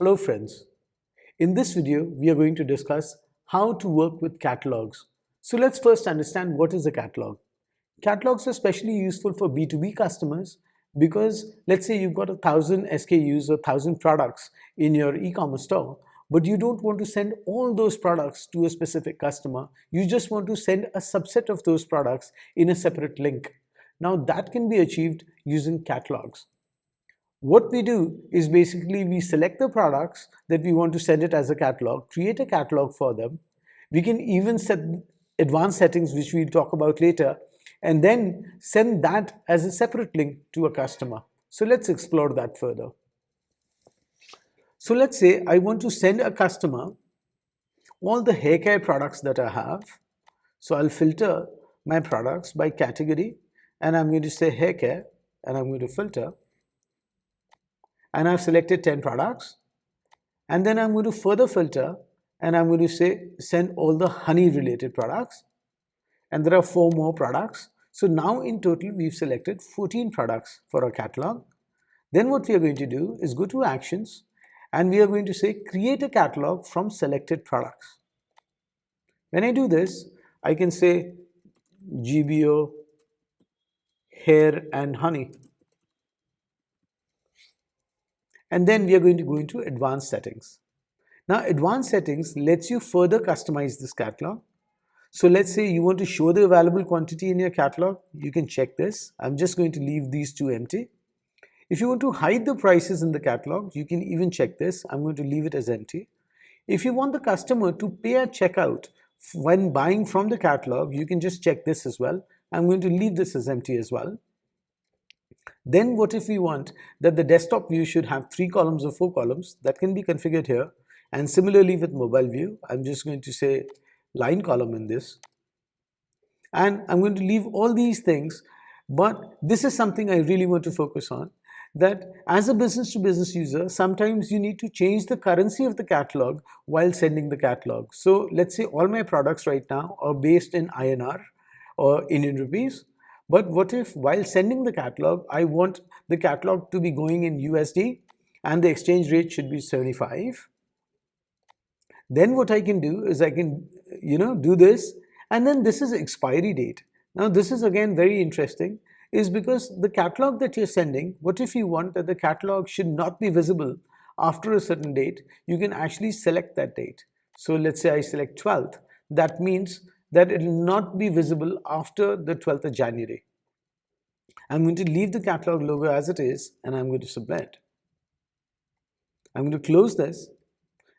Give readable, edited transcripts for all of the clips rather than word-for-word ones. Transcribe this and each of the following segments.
Hello friends. In this video, we are going to discuss how to work with catalogs. So let's first understand what is a catalog. Catalogs are especially useful for B2B customers because let's say you've got 1,000 SKUs or 1,000 products in your e-commerce store, but you don't want to send all those products to a specific customer. You just want to send a subset of those products in a separate link. Now that can be achieved using catalogs. What we do is basically we select the products that we want to send it as a catalog, create a catalog for them. We can even set advanced settings, which we'll talk about later, and then send that as a separate link to a customer. So let's explore that further. So let's say I want to send a customer all the hair care products that I have. So I'll filter my products by category, and I'm going to say hair care, and I'm going to filter. And I've selected 10 products, and then I'm going to further filter, and I'm going to say send all the honey related products, and there are 4 more products. So now in total we've selected 14 products for our catalog. Then what we are going to do is go to actions, and we are going to say create a catalog from selected products. When I do this, I can say GBO hair and honey. And then we are going to go into advanced settings. Now advanced settings lets you further customize this catalog. So let's say you want to show the available quantity in your catalog, you can check this. I'm just going to leave these 2 empty. If you want to hide the prices in the catalog, you can even check this. I'm going to leave it as empty. If you want the customer to pay at checkout when buying from the catalog, you can just check this as well. I'm going to leave this as empty as well. Then what if we want that the desktop view should have 3 columns or 4 columns? That can be configured here. And similarly with mobile view, I'm just going to say line column in this. And I'm going to leave all these things, but this is something I really want to focus on, that as a business to business user, sometimes you need to change the currency of the catalog while sending the catalog. So let's say all my products right now are based in INR or Indian rupees. But what if while sending the catalog, I want the catalog to be going in USD and the exchange rate should be 75? Then what I can do is I can, do this, and then this is expiry date. Now this is again very interesting, is because the catalog that you're sending, what if you want that the catalog should not be visible after a certain date? You can actually select that date. So let's say I select 12th. That means that it will not be visible after the 12th of January. I'm going to leave the catalog logo as it is, and I'm going to submit. I'm going to close this,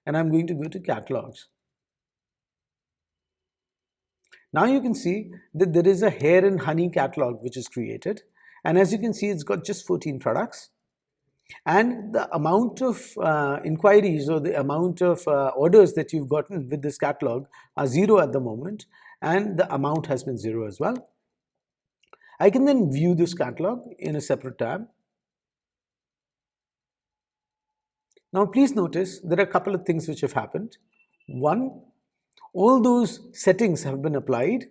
and I'm going to go to catalogs. Now you can see that there is a hair and honey catalog which is created, and as you can see, it's got just 14 products. And the amount of inquiries or the amount of orders that you've gotten with this catalog are 0 at the moment, and the amount has been 0 as well. I can then view this catalog in a separate tab. Now please notice there are a couple of things which have happened. One, all those settings have been applied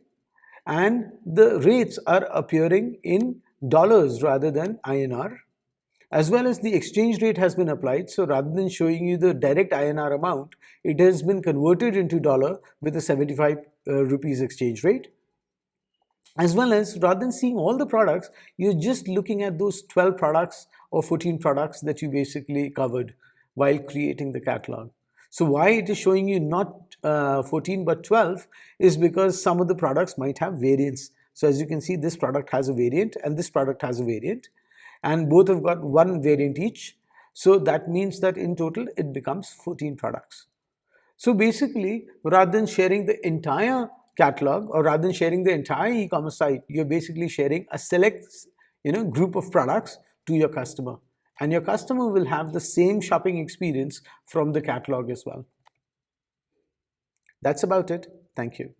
and the rates are appearing in dollars rather than INR. As well as the exchange rate has been applied, so rather than showing you the direct INR amount, it has been converted into dollar with a 75 rupees exchange rate. As well as rather than seeing all the products, you're just looking at those 12 products or 14 products that you basically covered while creating the catalog. So why it is showing you not 14 but 12 is because some of the products might have variants. So as you can see, this product has a variant and this product has a variant, and both have got 1 variant each. So that means that in total it becomes 14 products. So basically, rather than sharing the entire catalog or rather than sharing the entire e-commerce site, you're basically sharing a select group of products to your customer, and your customer will have the same shopping experience from the catalog as well. That's about it. Thank you.